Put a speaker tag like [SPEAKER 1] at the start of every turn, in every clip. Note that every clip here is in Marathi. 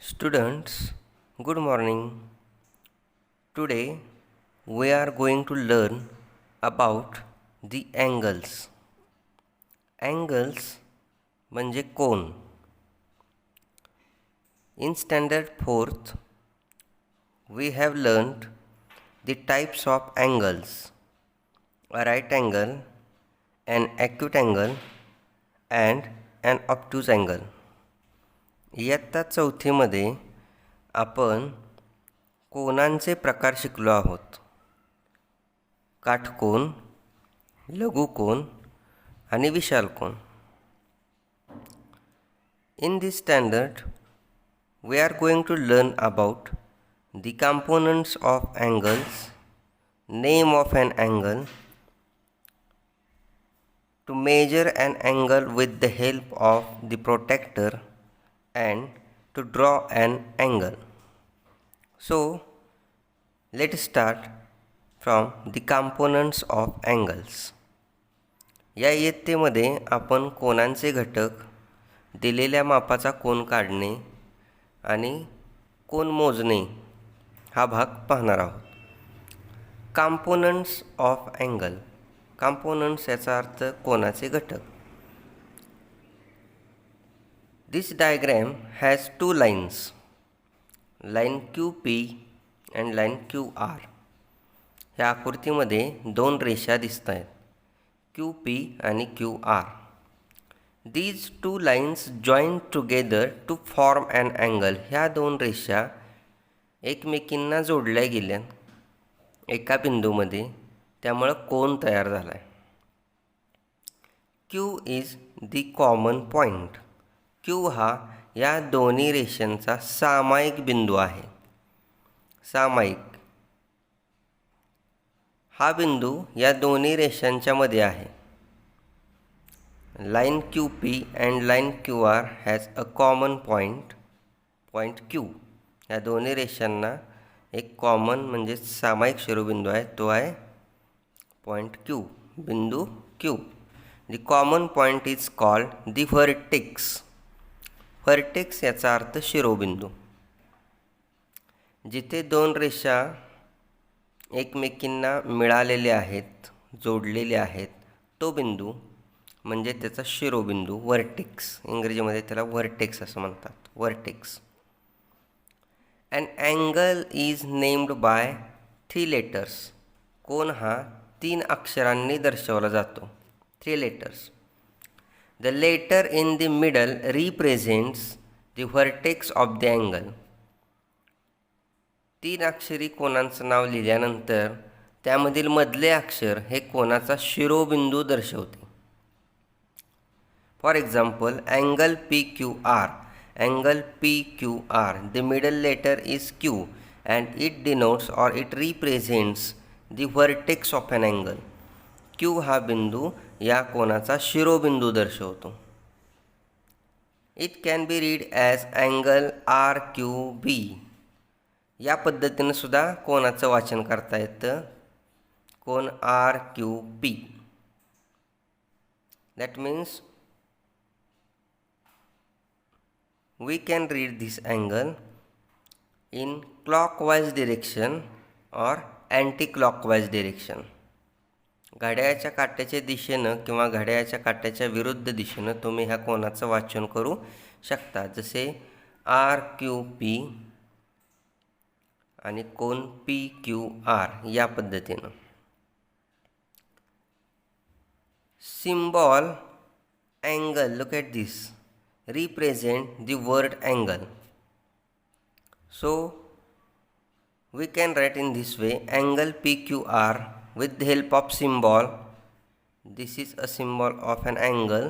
[SPEAKER 1] Students, good morning. Today we are going to learn about the angles. Angles म्हणजे कोन. In standard 4th we have learned the types of angles: a right angle, an acute angle and an obtuse angle. इयत्ता चौथीमध्ये आपण कोनांचे प्रकार शिकलो आहोत. काटकोन, लघुकोन आणि विशाल कोन. In this standard, we are going to learn about the components of angles, name of an angle, to measure an angle with the help of the protractor and to draw an angle. So, let's start from the components of angles. या इयत्तेमध्ये आपण कोनांचे घटक, दिलेल्या मापाचा कोन काढणे आणि कोन मोजणे हा भाग पाहणार आहोत. Components of angle. कॉम्पोनंट्स याचा अर्थ कोनाचे घटक. This diagram has two lines, line QP and line QR. ह्या आकृतीमध्ये दोन रेषा दिसत आहेत, QP आणि QR. These two lines join together to form an angle. ह्या दोन रेषा एकमेकींना जोडल्या गेल्या एका बिंदूमध्ये, त्यामुळे कोन तयार झाला आहे. Q is the common point. Q हा या दोन्ही रेषांचा सामायिक बिंदू आहे. सामायिक हा बिंदू या दोन्ही रेषांच्या मध्ये आहे. Line QP and line QR has a common point Q. या दोन्ही रेषांना एक कॉमन म्हणजे सामायिक शिरोबिंदू आहे, तो आहे पॉइंट Q, बिंदू Q. The common point is called the vertex. Vertex याचा अर्थ शिरोबिंदू. जिथे दोन रेषा एकमेकींना मिळालेल्या आहेत, जोडलेल्या आहेत, तो बिंदू म्हणजे त्याचा शिरोबिंदू, व्हर्टेक्स. इंग्रजीमध्ये त्याला व्हर्टेक्स असं म्हणतात, vertex. An angle is named by 3 letters. कोन हा 3 अक्षरांनी दर्शवला जातो, 3 letters. The letter in the middle represents the vertex of the angle. 3 अक्षरी कोनांचं नाव लिहिल्यानंतर त्यामधील मधले अक्षर हे कोनाचा शिरोबिंदू दर्शवते. For example, angle PQR. Angle PQR, the middle letter is Q and it denotes or it represents the vertex of an angle. Q हा बिंदू या कोनाचा शिरोबिंदू दर्शवतो. It can be read as angle RQB. या पद्धतीने सुद्धा कोनाचं वाचन करता येतं, कोन RQB. That means we can read this angle in clockwise direction or anti-clockwise direction. घड्याळाच्या काट्याच्या दिशेनं किंवा घड्याळाच्या काट्याच्या विरुद्ध दिशेनं तुम्ही ह्या कोनाचं वाचन करू शकता, जसे RQP आणि कोन PQR या पद्धतीनं. Symbol angle, look at this, represent the word angle. So we can write in this way, angle PQR with the help of symbol. This is a symbol of an angle.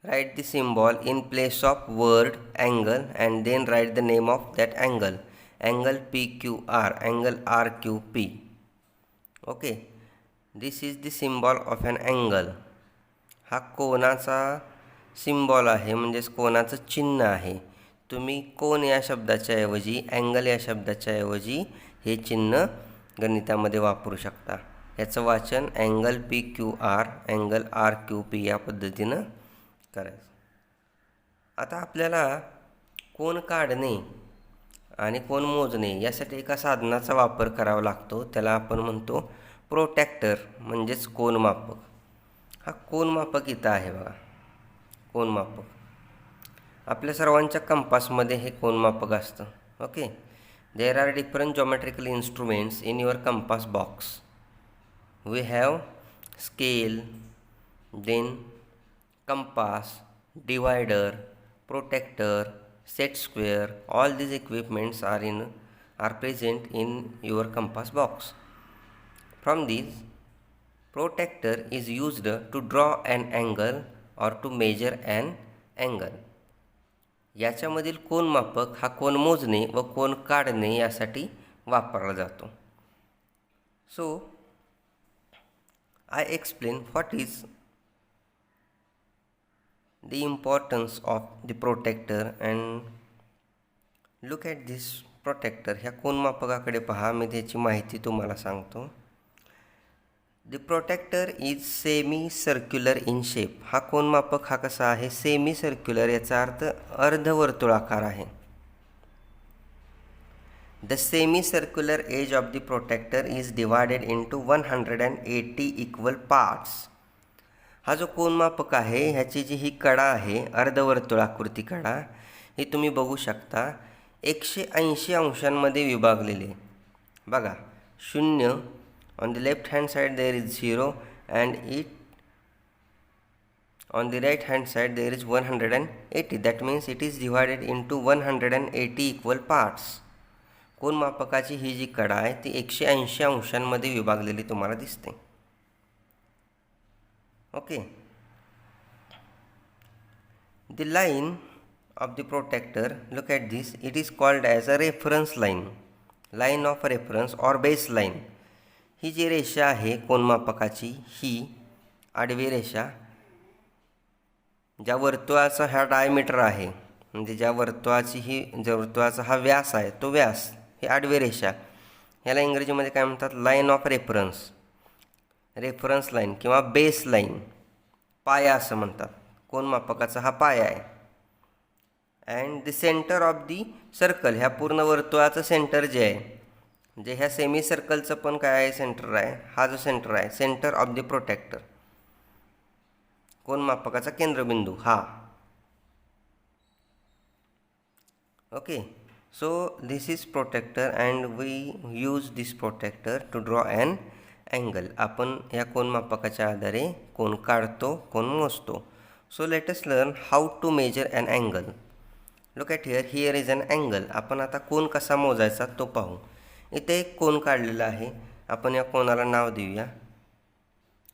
[SPEAKER 1] Write the symbol in place of word angle and then write the name of that angle. Angle PQR, angle RQP. Okay, this is the symbol of an angle. हा कोनाचा सिम्बॉल आहे, म्हणजेच कोनाचं चिन्ह आहे. तुम्ही कोन या शब्दाच्या ऐवजी, अँगल या शब्दाच्या ऐवजी हे चिन्ह गणितामध्ये वापरू शकता. याचं वाचन अँगल PQR, अँगल RQP या पद्धतीनं करायचं. आता आपल्याला कोन काढणे आणि कोन मोजणे यासाठी एका साधनाचा वापर करावा लागतो. त्याला आपण म्हणतो प्रोटॅक्टर म्हणजेच कोनमापक. हा कोनमापक इथं आहे बघा, कोनमापक. आपल्या सर्वांच्या कंपासमध्ये हे कोनमापक असतं. Okay, there are different geometrical instruments in your compass box. We have scale, then compass, divider, protector, set square. All these equipments are present in your compass box. From these, protector is used to draw an angle or to measure an angle. याच्यामधील कोनमापक हा कोन मोजणे व कोन काढणे यासाठी वापरला जातो. So I explain what is the importance of the protector and look at this protector. ह्या कोनमापकाकडे पहा, मी त्याची माहिती तुम्हाला सांगतो. The protector is semi circular in shape. हा कोनमापक हा कसा आहे, सेमी सर्क्युलर, याचा अर्थ अर्धवर्तुळाकार आहे. The semi-circular edge of the protector is divided into 180 equal parts. हा जो कोनमापक आहे ह्याची जी ही कडा आहे, अर्धवर्तुळाकृती कडा, ही तुम्ही बघू शकता 180 अंशांमध्ये विभागलेली. बघा, 0 on the left hand side there is 0 and it on the right hand side there is 180. That means it is divided into 180 equal parts. कोनमापकाची ही जी कडा आहे ती 180 अंशांमध्ये विभागलेली तुम्हाला दिसते. Okay, the line of the protector, look at this, it is called as a reference line, line of reference or baseline. ही जी रेषा आहे कोनमापकाची, ही आडवी रेषा ज्या वर्तुळाचा हा डायमीटर आहे, म्हणजे ज्या वर्तुळाचा हा व्यास आहे, तो व्यास, ही आडवी रेषा, ह्याला इंग्रजीमध्ये काय म्हणतात, line of reference, reference line किंवा बेस लाईन, पाया असं म्हणतात. कोनमापकाचा हा पाया आहे. And the centre of the circle, ह्या पूर्ण वर्तुळाचं सेंटर जे आहे, म्हणजे ह्या सेमी सर्कलचं पण काय आहे, सेंटर आहे. हा जो सेंटर आहे, सेंटर ऑफ द प्रोटेक्टर, कोनमापकाचा केंद्रबिंदू हा. Okay, so this is protractor and we use this protractor to draw an angle. आपण या कोनमापकाच्या आधारे कोन काढतो, कोन मोजतो. So let us learn how to measure an angle. Look at here is an angle. आपण आता कोन कसा मोजायचा तो पाहू. इथे एक कोन काढलेला आहे, आपण या कोनाला नाव देऊया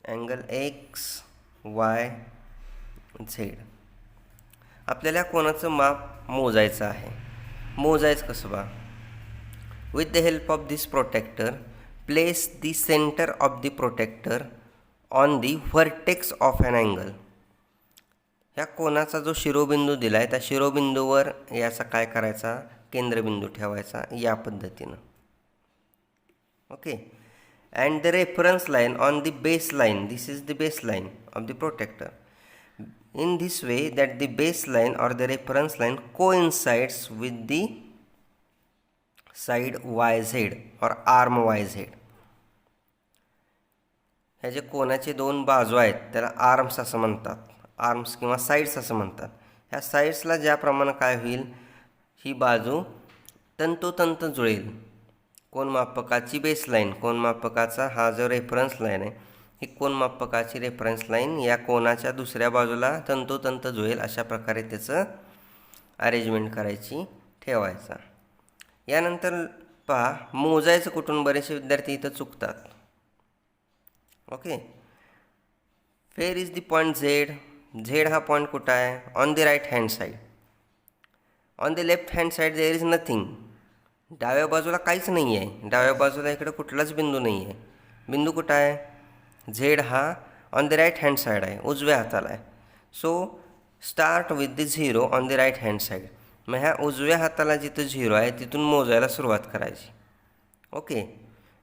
[SPEAKER 1] अँगल XY Z. आपल्याला या कोनाचं माप मोजायचं आहे. मोजायचं कसं बा, with the help of this protractor place the center of the protector on the vertex of an angle. ह्या कोनाचा जो शिरोबिंदू दिला आहे त्या शिरोबिंदूवर याचा काय करायचा, केंद्रबिंदू ठेवायचा या पद्धतीनं. Okay, and the reference line on the base line, this is the base line of the protractor. In this way that the base line or the reference line coincides with the side YZ और आर्म YZ. ह्या जे कोनाचे दोन बाजू आहेत त्याला आर्म्स असं म्हणतात, आर्म्स किंवा साईड्स असं म्हणतात. ह्या साईड्सला ज्याप्रमाणे काय होईल, ही बाजू तंतोतंत जुळेल. कोनमापकाची बेसलाईन, कोनमापकाचा हा जो रेफरन्स लाईन आहे, ही कोनमापकाची रेफरन्स लाईन या कोनाच्या दुसऱ्या बाजूला तंतोतंत जुळेल अशा प्रकारे त्याचं अरेंजमेंट करायची, ठेवायचा. यानंतर पहा, मोजायचं कुठून, बरेचसे विद्यार्थी इथं चुकतात. Okay, here is the point Z. Z हा पॉईंट कुठं आहे, on the right hand side. On the left hand side there is nothing. डाव्या बाजूला काहीच नाही आहे, डाव्या बाजूला इकडे कुठलाच बिंदू नाही आहे. बिंदू कुठं आहे, Z हा on the right hand side आहे, उजव्या हाताला आहे. So start with the 0 on the right hand side. मग ह्या उजव्या हाताला जिथं 0 आहे तिथून मोजायला सुरुवात करायची. Okay,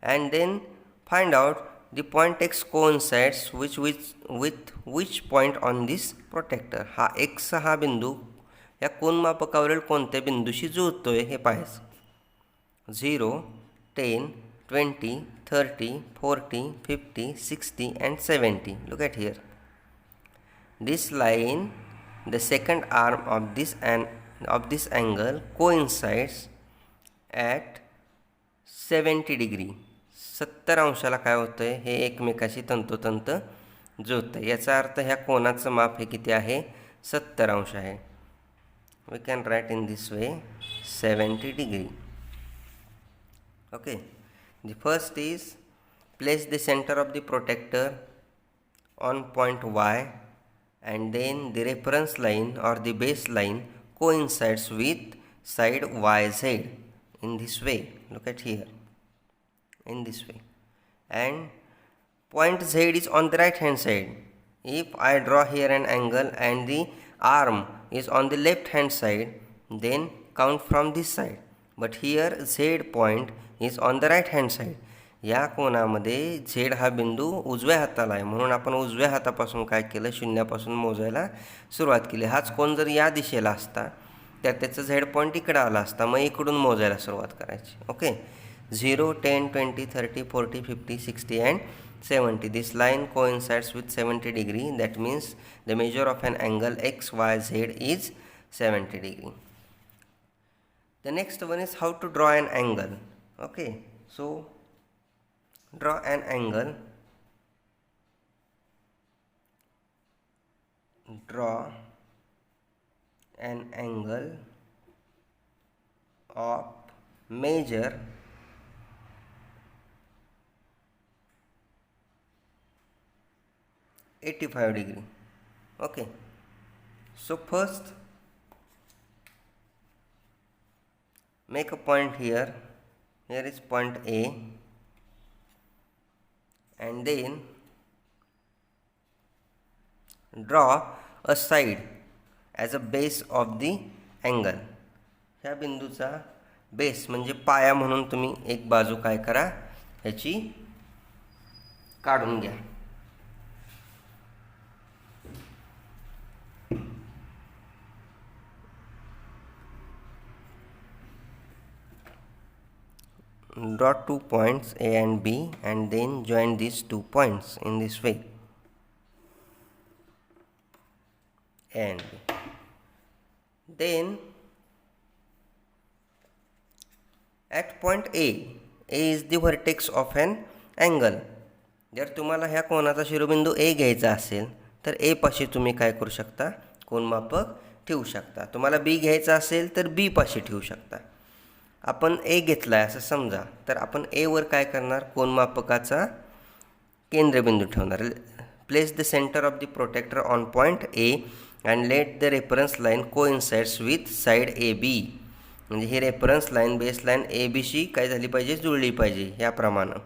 [SPEAKER 1] and then find out the point X coincides with which point on this protractor. हा X हा बिंदू या कोनमापकावरील कोणत्या बिंदूशी जुळतोय हे पाहायचं. 0, 10, 20, 30, 40, 50, 60 and 70. Look at here. This line, the second arm of this angle coincides at 70 degree. 70 अंशाला काय होतंय, हे एकमेकाशी तंतोतंत जुळतंय. याचा अर्थ ह्या कोनाचं माप हे किती आहे, 70 अंश आहे. We can write in this way 70 degree. Okay, the first is place the center of the protector on point Y, and then the reference line or the baseline coincides with side YZ in this way. Look at here, in this way, and point Z is on the right hand side. If I draw here an angle and the arm is on the left hand side, then count from this side. But here Z point is on the right hand side. या कोनामध्ये Z हा बिंदू उजव्या हाताला आहे, म्हणून आपण उजव्या हातापासून काय केलं, शून्यापासून मोजायला सुरुवात केली. हाच कोन जर या दिशेला असता तर त्याचं Z पॉईंट इकडं आला असता, मग इकडून मोजायला सुरुवात करायची. Okay, 0, 10, 20, 30, 40, 50, 60 and 70. This line coincides with 70 degree. That means the measure of an angle XYZ is 70 degree. The next one is how to draw an angle. Okay, so draw an angle. Draw an angle of measure 85 degree. Okay, so first make a point here. Here is point A, and then draw a side as a base of the angle. ह्या बिंदूचा बेस म्हणजे पाया म्हणून तुम्ही एक बाजू काय करा, ह्याची काढून घ्या. Draw 2 points A and B, and then join these 2 points in this way, A and B. Then at point A is the vertex of an angle. जर तुम्हाला ह्या कोनाचा शिरोबिंदू A घ्यायचा असेल तर A पाशी तुम्ही काय करू शकता, कोनमापक ठेवू शकता. तुम्हाला B घ्यायचा असेल तर B पाशी ठेवू शकता. आपण A घेतला आहे असं समजा, तर आपण A वर काय करणार, कोनमापकाचा केंद्रबिंदू ठेवणार. Place the centre of the protractor on point A and let the reference line coincides with side AB. म्हणजे ही रेफरन्स लाईन बेस लाईन ABशी काय झाली पाहिजे, जुळली पाहिजे याप्रमाणे.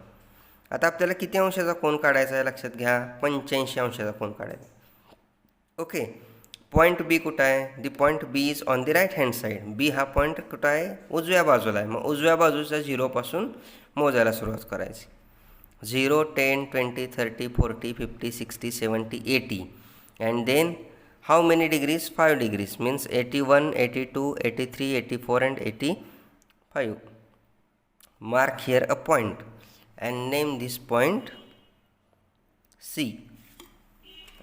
[SPEAKER 1] आता आपल्याला किती अंशाचा कोन काढायचा आहे लक्षात घ्या, 85 अंशाचा कोन काढायचा. ओके, पॉईंट बी कुठं आहे, the point B is on the right hand side. B हा पॉईंट कुठं आहे, उजव्या बाजूला आहे. मग उजव्या बाजूच्या 0पासून मोजायला सुरुवात करायची. 0, 10, 20, 30, 40, 50, 60, 70, 80. And then how many degrees, 5 degrees. Means 81, 82, 83, 84 and 85. Mark here a point and name this point C.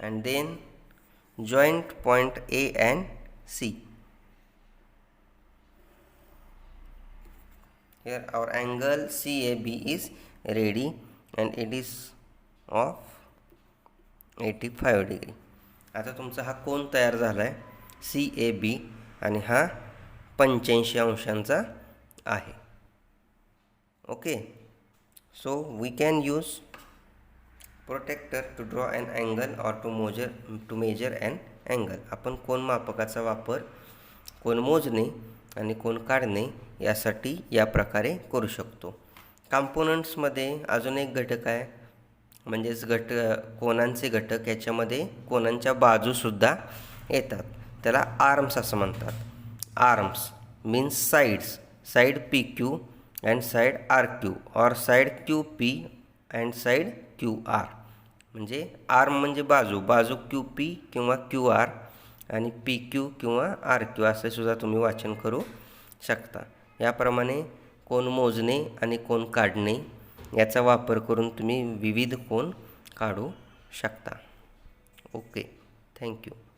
[SPEAKER 1] And then joint point A and C. Here our angle CAB is ready and it is of 85 degree. आता तुमचा हा कोन तयार झाला आहे CAB आणि हा 85 अंशांचा आहे. Okay, so we can use protractor to draw an angle or to measure an angle. आपण कोनमापकाचा वापर कोन मोजणे आणि कोन काढणे यासाठी या प्रकारे करू शकतो. कॉम्पोनंट्समध्ये अजून एक घटक आहे, म्हणजेच कोनांचे घटक. याच्यामध्ये कोनांच्या बाजूसुद्धा येतात, त्याला आर्म्स असं म्हणतात. Arms means sides, side PQ and side RQ और side QP and side QR. म्हणजे आर्म म्हणजे बाजू, बाजू QP किंवा QR आणि PQ किंवा RQ असे सुद्धा तुम्ही वाचन करू शकता. याप्रमाणे कोन मोजणे आणि कोन काढणे याचा वापर करून तुम्ही विविध कोन काढू शकता. Okay, thank you.